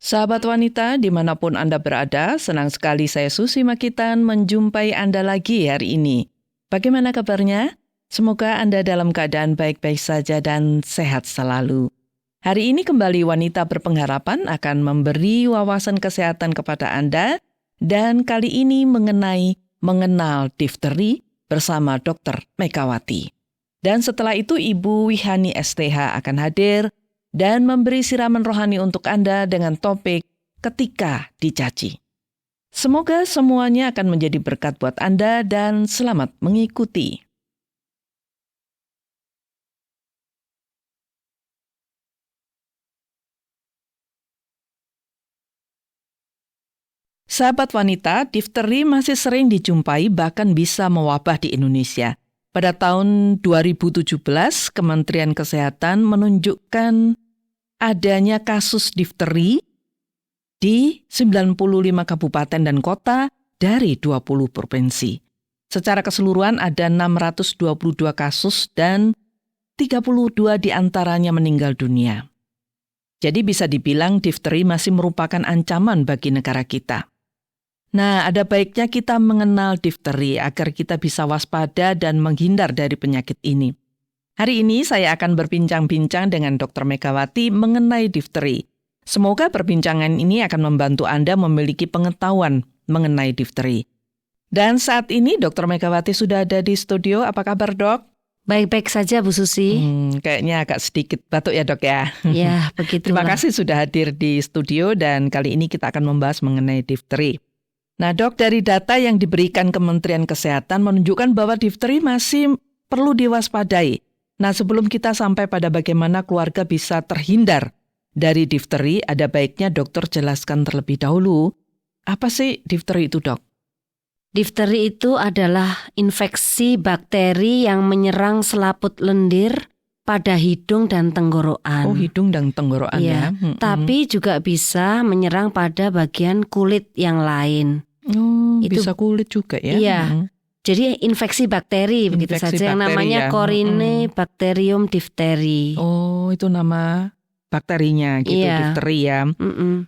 Sahabat wanita, dimanapun Anda berada, senang sekali saya Susi Makitan menjumpai Anda lagi hari ini. Bagaimana kabarnya? Semoga Anda dalam keadaan baik-baik saja dan sehat selalu. Hari ini kembali Wanita Berpengharapan akan memberi wawasan kesehatan kepada Anda, dan kali ini mengenal difteri bersama Dr. Megawati. Dan setelah itu Ibu Wihani STH akan hadir dan memberi siraman rohani untuk Anda dengan topik ketika dicaci. Semoga semuanya akan menjadi berkat buat Anda dan selamat mengikuti. Sahabat wanita, difteri masih sering dijumpai bahkan bisa mewabah di Indonesia. Pada tahun 2017, Kementerian Kesehatan menunjukkan adanya kasus difteri di 95 kabupaten dan kota dari 20 provinsi. Secara keseluruhan ada 622 kasus dan 32 diantaranya meninggal dunia. Jadi bisa dibilang difteri masih merupakan ancaman bagi negara kita. Nah, ada baiknya kita mengenal difteri agar kita bisa waspada dan menghindar dari penyakit ini. Hari ini saya akan berbincang-bincang dengan Dr. Megawati mengenai difteri. Semoga perbincangan ini akan membantu Anda memiliki pengetahuan mengenai difteri. Dan saat ini Dr. Megawati sudah ada di studio. Apa kabar, Dok? Baik-baik saja, Bu Susi. Kayaknya agak sedikit batuk ya, Dok ya? Ya, begitu. Terima kasih sudah hadir di studio dan kali ini kita akan membahas mengenai difteri. Nah, Dok, dari data yang diberikan Kementerian Kesehatan menunjukkan bahwa difteri masih perlu diwaspadai. Nah, sebelum kita sampai pada bagaimana keluarga bisa terhindar dari difteri, ada baiknya dokter jelaskan terlebih dahulu, apa sih difteri itu, Dok? Difteri itu adalah infeksi bakteri yang menyerang selaput lendir pada hidung dan tenggorokan. Oh, hidung dan tenggorokan ya. Tapi juga bisa menyerang pada bagian kulit yang lain. Oh, itu bisa kulit juga ya? Iya. Jadi infeksi bakteri begitu saja yang namanya ya. Corynebacterium diphtheri. Oh, itu nama bakterinya gitu, difteri ya.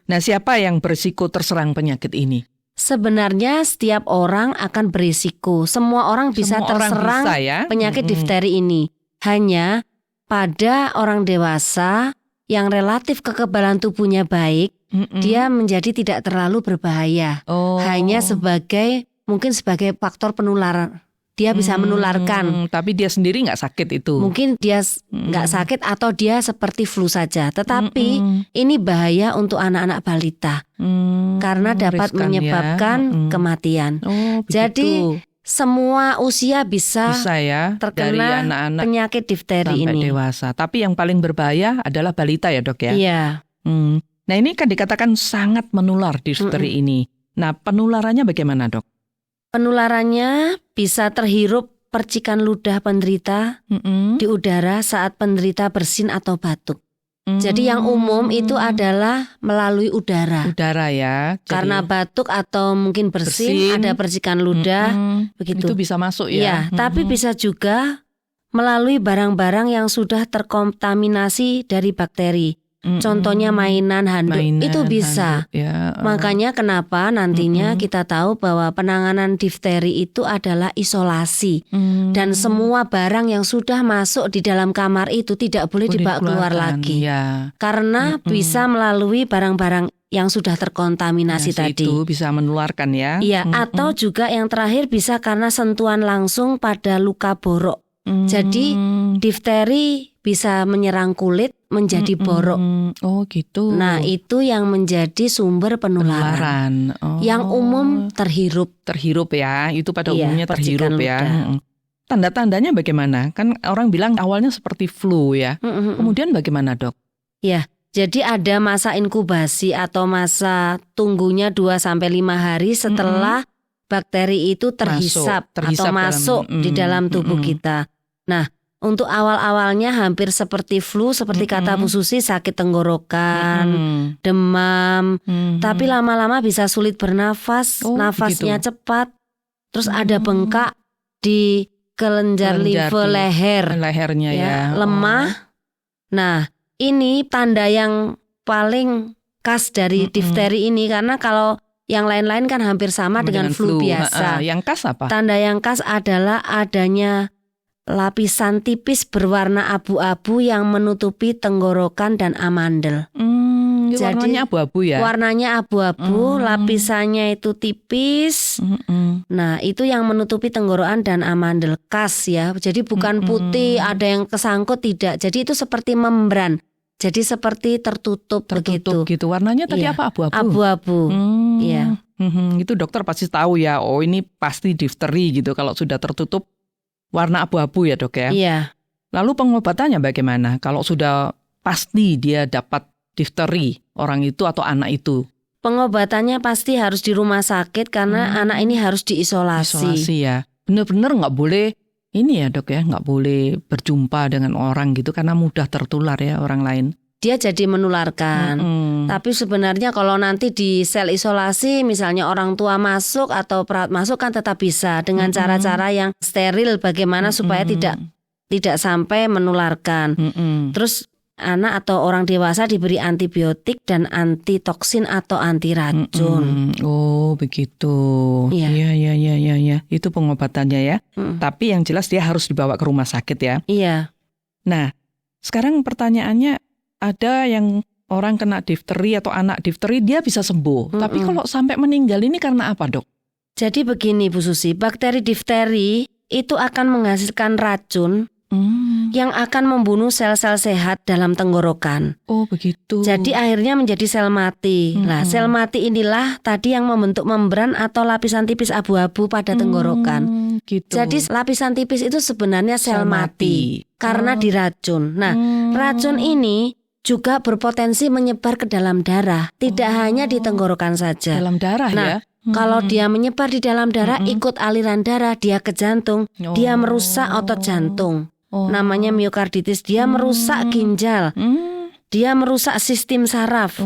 Nah, siapa yang berisiko terserang penyakit ini? Sebenarnya setiap orang akan berisiko. Semua orang bisa terserang penyakit difteri ini. Hanya pada orang dewasa yang relatif kekebalan tubuhnya baik, dia menjadi tidak terlalu berbahaya. Hanya mungkin sebagai faktor penularan. Dia bisa menularkan. Tapi dia sendiri nggak sakit itu. Mungkin dia nggak sakit atau dia seperti flu saja. Tetapi ini bahaya untuk anak-anak balita. Karena dapat menyebabkan kematian. Jadi semua usia bisa ya, terkena dari anak-anak penyakit difteri sampai ini. Dewasa. Tapi yang paling berbahaya adalah balita ya, Dok ya? Iya. Nah, ini kan dikatakan sangat menular difteri ini. Nah, penularannya bagaimana, Dok? Penularannya bisa terhirup percikan ludah penderita di udara saat penderita bersin atau batuk. Jadi yang umum itu adalah melalui udara. Udara ya. Karena batuk atau mungkin bersin ada percikan ludah, begitu. Itu bisa masuk ya. Iya, tapi bisa juga melalui barang-barang yang sudah terkontaminasi dari bakteri. Contohnya mainan, handuk, itu bisa. Handuk, ya. Makanya kenapa nantinya kita tahu bahwa penanganan difteri itu adalah isolasi. Dan semua barang yang sudah masuk di dalam kamar itu tidak boleh dibawa keluar lagi. Ya. Karena bisa melalui barang-barang yang sudah terkontaminasi tadi. Itu bisa menularkan ya. Iya, atau juga yang terakhir bisa karena sentuhan langsung pada luka borok. Jadi difteri bisa menyerang kulit menjadi borok. Oh gitu. Nah, itu yang menjadi sumber penularan. Yang umum terhirup. Terhirup ya, itu pada umumnya terhirup ya. Ludah. Tanda-tandanya bagaimana? Kan orang bilang awalnya seperti flu ya. Kemudian bagaimana, Dok? Ya, jadi ada masa inkubasi atau masa tunggunya 2-5 hari setelah bakteri itu terhisap atau masuk di dalam tubuh kita. Nah, untuk awal-awalnya hampir seperti flu, seperti kata Bu Susi, sakit tenggorokan, demam. Tapi lama-lama bisa sulit bernafas, nafasnya cepat. Terus ada bengkak di kelenjar limfe lehernya ya. Lemah. Nah, ini tanda yang paling khas dari difteri ini, karena kalau yang lain-lain kan hampir sama dengan flu biasa. Yang khas apa? Tanda yang khas adalah adanya lapisan tipis berwarna abu-abu yang menutupi tenggorokan dan amandel. Jadi warnanya abu-abu ya? Warnanya abu-abu, lapisannya itu tipis. Nah, itu yang menutupi tenggorokan dan amandel, khas ya. Jadi bukan putih, ada yang kesangkut, tidak. Jadi itu seperti membran. Jadi seperti tertutup begitu. Gitu. Warnanya tadi apa? Abu-abu? Abu-abu. Iya. Itu dokter pasti tahu ya. Oh, ini pasti difteri gitu. Kalau sudah tertutup warna abu-abu ya, Dok ya? Iya. Lalu pengobatannya bagaimana? Kalau sudah pasti dia dapat difteri, orang itu atau anak itu? Pengobatannya pasti harus di rumah sakit karena anak ini harus diisolasi. Isolasi ya. Benar-benar nggak boleh ini ya, Dok ya, nggak boleh berjumpa dengan orang gitu karena mudah tertular ya orang lain. Dia jadi menularkan. Tapi sebenarnya kalau nanti di sel isolasi misalnya orang tua masuk atau perawat masuk kan tetap bisa dengan cara-cara yang steril bagaimana supaya tidak sampai menularkan. Terus anak atau orang dewasa diberi antibiotik dan antitoksin atau anti racun. Oh, begitu. Iya. Itu pengobatannya ya. Tapi yang jelas dia harus dibawa ke rumah sakit ya. Iya. Nah, sekarang pertanyaannya, ada yang orang kena difteri atau anak difteri dia bisa sembuh. Tapi kalau sampai meninggal ini karena apa, Dok? Jadi begini Bu Susi, bakteri difteri itu akan menghasilkan racun yang akan membunuh sel-sel sehat dalam tenggorokan. Oh, begitu. Jadi akhirnya menjadi sel mati. Nah, sel mati inilah tadi yang membentuk membran atau lapisan tipis abu-abu pada tenggorokan. Gitu. Jadi lapisan tipis itu sebenarnya sel mati karena diracun. Nah, racun ini juga berpotensi menyebar ke dalam darah, tidak hanya di tenggorokan saja. Dalam darah ya? Kalau dia menyebar di dalam darah, ikut aliran darah, dia ke jantung, dia merusak otot jantung. Namanya miokarditis, dia merusak ginjal, dia merusak sistem saraf.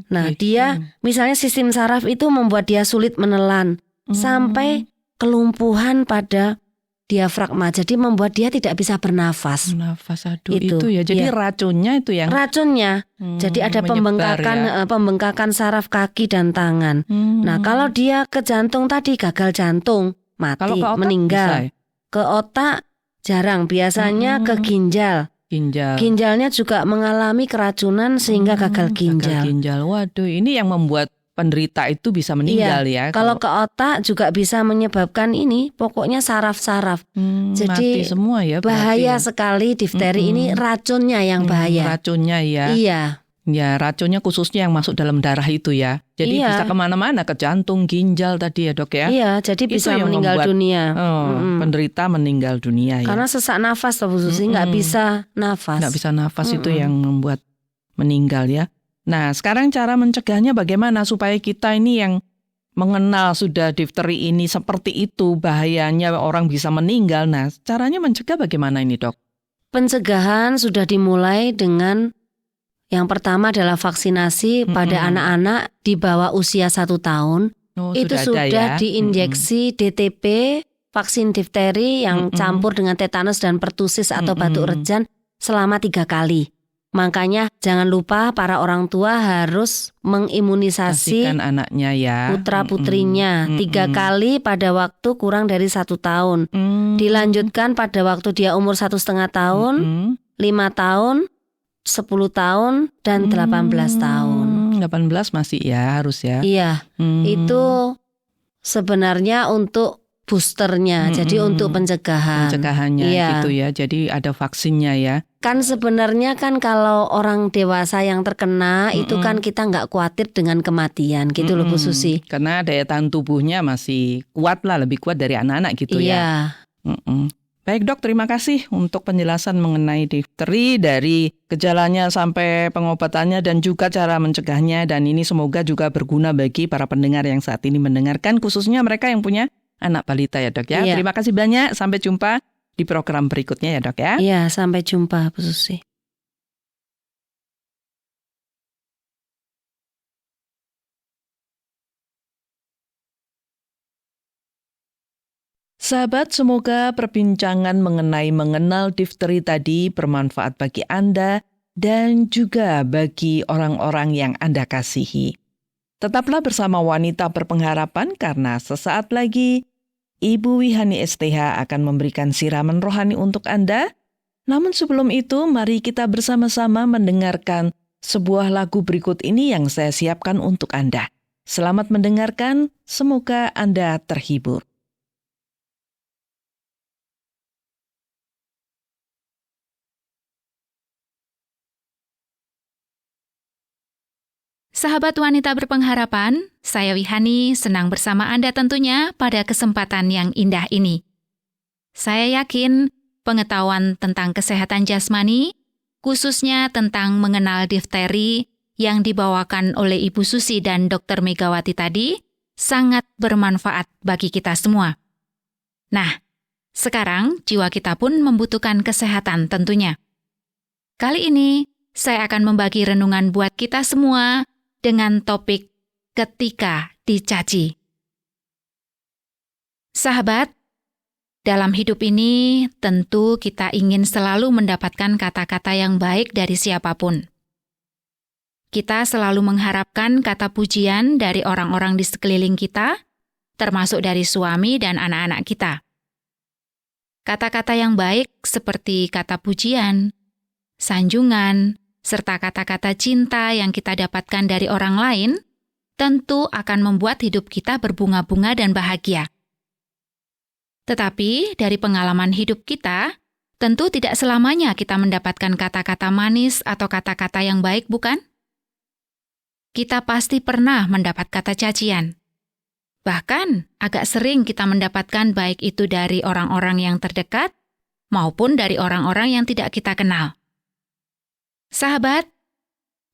Nah, dia misalnya sistem saraf itu membuat dia sulit menelan, sampai kelumpuhan pada diafragma, jadi membuat dia tidak bisa bernafas. Aduh, itu ya. Jadi racunnya itu yang racunnya. Jadi ada pembengkakan saraf kaki dan tangan. Nah, kalau dia ke jantung tadi gagal jantung, mati, kalau ke otak meninggal. bisa ya? Ke otak jarang, biasanya ke ginjal. Ginjalnya juga mengalami keracunan sehingga gagal ginjal. Waduh, ini yang membuat penderita itu bisa meninggal ya. Kalau ke otak juga bisa menyebabkan ini, pokoknya saraf-saraf. Jadi mati semua ya. Bahaya sekali difteri ini, racunnya yang bahaya. Racunnya ya. Iya. Ya, racunnya khususnya yang masuk dalam darah itu ya. Jadi bisa kemana-mana, ke jantung, ginjal tadi ya, Dok ya. Iya, jadi bisa meninggal dunia. Penderita meninggal dunia ya. Karena sesak nafas Bu Susi, nggak bisa nafas. Nggak bisa nafas itu yang membuat meninggal ya. Nah, sekarang cara mencegahnya bagaimana supaya kita ini yang mengenal sudah difteri ini seperti itu, bahayanya orang bisa meninggal. Nah, caranya mencegah bagaimana ini, Dok? Pencegahan sudah dimulai dengan yang pertama adalah vaksinasi pada anak-anak di bawah usia 1 tahun. Itu sudah diinjeksi DTP, vaksin difteri yang campur dengan tetanus dan pertusis atau batuk rejan selama 3 kali. Makanya jangan lupa para orang tua harus mengimunisasi anaknya ya, putra-putrinya 3 kali pada waktu kurang dari 1 tahun. Dilanjutkan pada waktu dia umur 1,5 tahun, 5 tahun, 10 tahun, dan 18 tahun. 18 masih ya, harus ya. Iya, itu sebenarnya untuk boosternya, jadi untuk pencegahan. Pencegahannya gitu ya, jadi ada vaksinnya ya. Kan sebenarnya kan kalau orang dewasa yang terkena itu kan kita nggak khawatir dengan kematian gitu loh Bu Susi. Karena daya tahan tubuhnya masih kuat lah, lebih kuat dari anak-anak gitu ya. Baik Dok, terima kasih untuk penjelasan mengenai difteri dari gejalanya sampai pengobatannya dan juga cara mencegahnya. Dan ini semoga juga berguna bagi para pendengar yang saat ini mendengarkan, khususnya mereka yang punya anak balita ya Dok ya. Terima kasih banyak, sampai jumpa di program berikutnya ya Dok ya. Iya, sampai jumpa Bu Susi. Sahabat, semoga perbincangan mengenai mengenal difteri tadi bermanfaat bagi Anda dan juga bagi orang-orang yang Anda kasihi. Tetaplah bersama Wanita Berpengharapan karena sesaat lagi Ibu Wihani STH akan memberikan siraman rohani untuk Anda. Namun sebelum itu, mari kita bersama-sama mendengarkan sebuah lagu berikut ini yang saya siapkan untuk Anda. Selamat mendengarkan, semoga Anda terhibur. Sahabat Wanita Berpengharapan, saya Wihani senang bersama Anda tentunya pada kesempatan yang indah ini. Saya yakin pengetahuan tentang kesehatan jasmani, khususnya tentang mengenal difteri yang dibawakan oleh Ibu Susi dan Dr. Megawati tadi, sangat bermanfaat bagi kita semua. Nah, sekarang jiwa kita pun membutuhkan kesehatan tentunya. Kali ini, saya akan membagi renungan buat kita semua dengan topik ketika dicaci. Sahabat, dalam hidup ini tentu kita ingin selalu mendapatkan kata-kata yang baik dari siapapun. Kita selalu mengharapkan kata pujian dari orang-orang di sekeliling kita, termasuk dari suami dan anak-anak kita. Kata-kata yang baik seperti kata pujian, sanjungan, serta kata-kata cinta yang kita dapatkan dari orang lain, tentu akan membuat hidup kita berbunga-bunga dan bahagia. Tetapi dari pengalaman hidup kita, tentu tidak selamanya kita mendapatkan kata-kata manis atau kata-kata yang baik, bukan? Kita pasti pernah mendapat kata cacian. Bahkan agak sering kita mendapatkan baik itu dari orang-orang yang terdekat maupun dari orang-orang yang tidak kita kenal. Sahabat,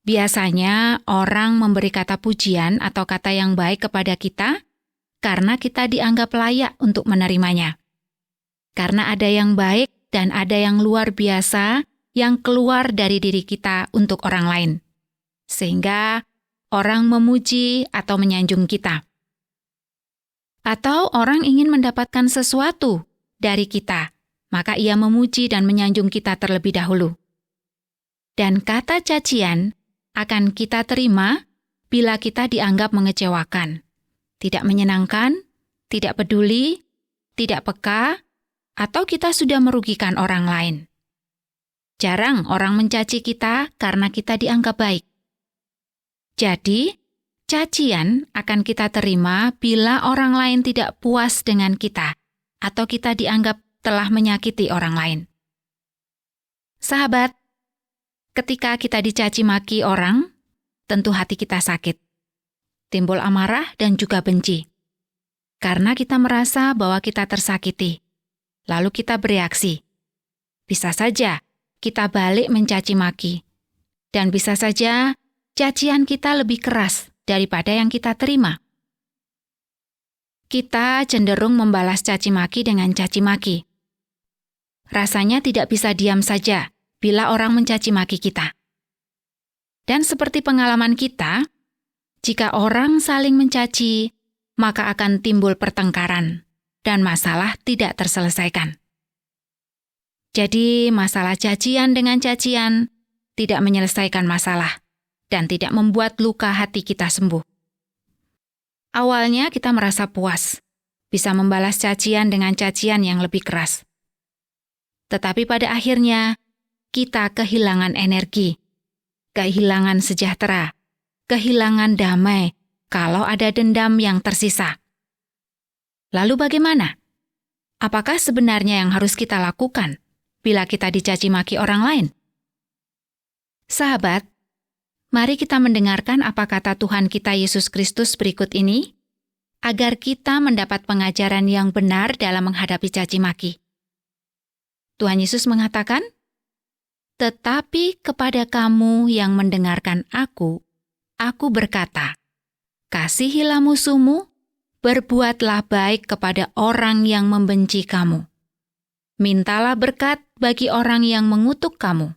biasanya orang memberi kata pujian atau kata yang baik kepada kita karena kita dianggap layak untuk menerimanya. Karena ada yang baik dan ada yang luar biasa yang keluar dari diri kita untuk orang lain. Sehingga orang memuji atau menyanjung kita. Atau orang ingin mendapatkan sesuatu dari kita, maka ia memuji dan menyanjung kita terlebih dahulu. Dan kata cacian akan kita terima bila kita dianggap mengecewakan, tidak menyenangkan, tidak peduli, tidak peka, atau kita sudah merugikan orang lain. Jarang orang mencaci kita karena kita dianggap baik. Jadi, cacian akan kita terima bila orang lain tidak puas dengan kita, atau kita dianggap telah menyakiti orang lain. Sahabat, ketika kita dicaci maki orang, tentu hati kita sakit. Timbul amarah dan juga benci. Karena kita merasa bahwa kita tersakiti. Lalu kita bereaksi. Bisa saja kita balik mencaci maki. Dan bisa saja cacian kita lebih keras daripada yang kita terima. Kita cenderung membalas caci maki dengan caci maki. Rasanya tidak bisa diam saja bila orang mencaci maki kita. Dan seperti pengalaman kita, jika orang saling mencaci, maka akan timbul pertengkaran dan masalah tidak terselesaikan. Jadi, masalah cacian dengan cacian tidak menyelesaikan masalah dan tidak membuat luka hati kita sembuh. Awalnya kita merasa puas, bisa membalas cacian dengan cacian yang lebih keras. Tetapi pada akhirnya, kita kehilangan energi, kehilangan sejahtera, kehilangan damai kalau ada dendam yang tersisa. Lalu bagaimana? Apakah sebenarnya yang harus kita lakukan bila kita dicaci maki orang lain? Sahabat, mari kita mendengarkan apa kata Tuhan kita Yesus Kristus berikut ini, agar kita mendapat pengajaran yang benar dalam menghadapi caci maki. Tuhan Yesus mengatakan, "Tetapi kepada kamu yang mendengarkan aku berkata, kasihilah musuhmu, berbuatlah baik kepada orang yang membenci kamu. Mintalah berkat bagi orang yang mengutuk kamu.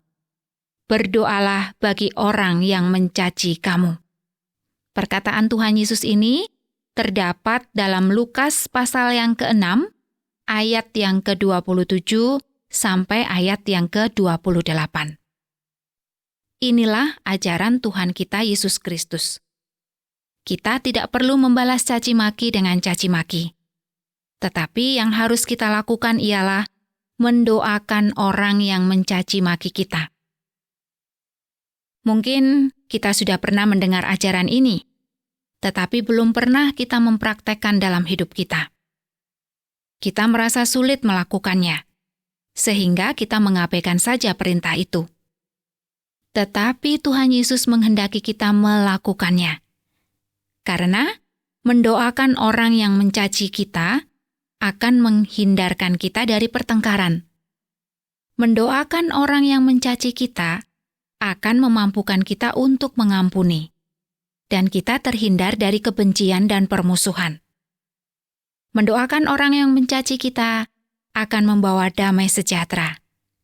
Berdoalah bagi orang yang mencaci kamu." Perkataan Tuhan Yesus ini terdapat dalam Lukas pasal yang ke-6, ayat yang ke-27 sampai ayat yang ke-28. inilah ajaran Tuhan kita Yesus Kristus. Kita tidak perlu membalas caci maki dengan caci maki. Tetapi yang harus kita lakukan ialah mendoakan orang yang mencaci maki kita. Mungkin kita sudah pernah mendengar ajaran ini, tetapi belum pernah kita mempraktekkan dalam hidup kita. Kita merasa sulit melakukannya, sehingga kita mengabaikan saja perintah itu. Tetapi Tuhan Yesus menghendaki kita melakukannya. Karena mendoakan orang yang mencaci kita akan menghindarkan kita dari pertengkaran. Mendoakan orang yang mencaci kita akan memampukan kita untuk mengampuni, dan kita terhindar dari kebencian dan permusuhan. Mendoakan orang yang mencaci kita akan membawa damai sejahtera,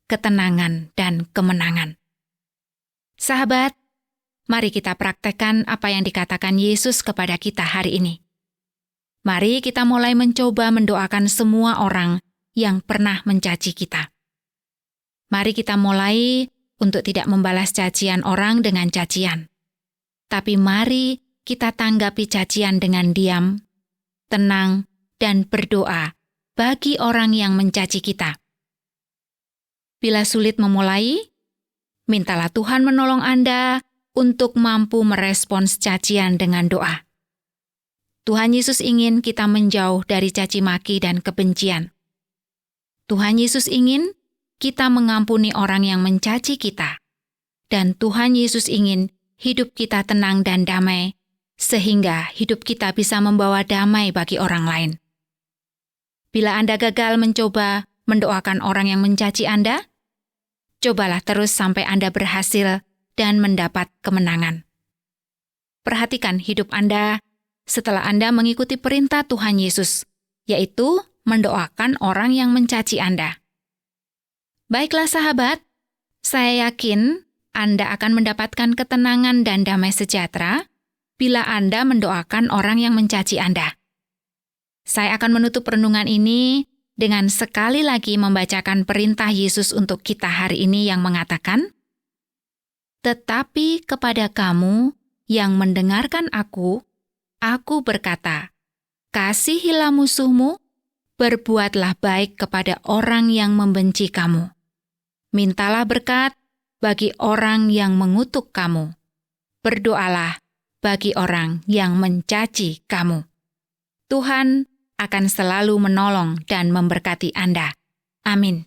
ketenangan, dan kemenangan. Sahabat, mari kita praktekkan apa yang dikatakan Yesus kepada kita hari ini. Mari kita mulai mencoba mendoakan semua orang yang pernah mencaci kita. Mari kita mulai untuk tidak membalas cacian orang dengan cacian. Tapi mari kita tanggapi cacian dengan diam, tenang, dan berdoa bagi orang yang mencaci kita. Bila sulit memulai, mintalah Tuhan menolong Anda untuk mampu merespons cacian dengan doa. Tuhan Yesus ingin kita menjauh dari caci maki dan kebencian. Tuhan Yesus ingin kita mengampuni orang yang mencaci kita. Dan Tuhan Yesus ingin hidup kita tenang dan damai, sehingga hidup kita bisa membawa damai bagi orang lain. Bila Anda gagal mencoba mendoakan orang yang mencaci Anda, cobalah terus sampai Anda berhasil dan mendapat kemenangan. Perhatikan hidup Anda setelah Anda mengikuti perintah Tuhan Yesus, yaitu mendoakan orang yang mencaci Anda. Baiklah sahabat, saya yakin Anda akan mendapatkan ketenangan dan damai sejahtera bila Anda mendoakan orang yang mencaci Anda. Saya akan menutup renungan ini dengan sekali lagi membacakan perintah Yesus untuk kita hari ini yang mengatakan, "Tetapi kepada kamu yang mendengarkan aku berkata, kasihilah musuhmu, berbuatlah baik kepada orang yang membenci kamu. Mintalah berkat bagi orang yang mengutuk kamu. Berdoalah bagi orang yang mencaci kamu." Tuhan akan selalu menolong dan memberkati Anda. Amin.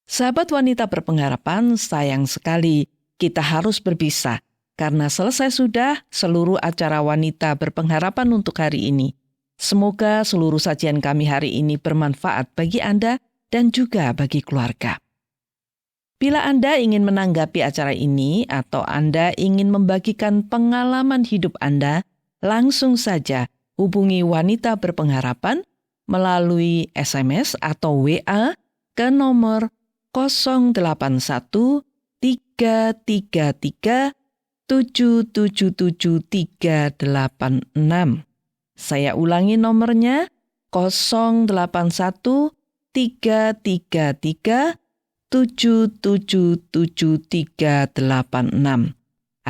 Sahabat wanita berpengharapan, sayang sekali kita harus berpisah karena selesai sudah seluruh acara wanita berpengharapan untuk hari ini. Semoga seluruh sajian kami hari ini bermanfaat bagi Anda dan juga bagi keluarga. Bila Anda ingin menanggapi acara ini atau Anda ingin membagikan pengalaman hidup Anda, langsung saja hubungi Wanita Berpengharapan melalui SMS atau WA ke nomor 081 333 777 386. Saya ulangi nomornya 081 333 777 386.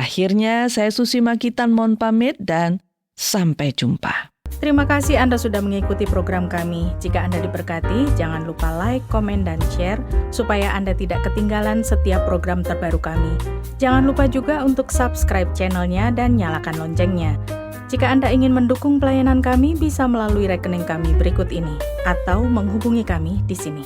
Akhirnya saya Susi Makitan mohon pamit dan sampai jumpa. Terima kasih Anda sudah mengikuti program kami. Jika Anda diberkati, jangan lupa like, komen, dan share supaya Anda tidak ketinggalan setiap program terbaru kami. Jangan lupa juga untuk subscribe channelnya dan nyalakan loncengnya. Jika Anda ingin mendukung pelayanan kami, bisa melalui rekening kami berikut ini atau menghubungi kami di sini.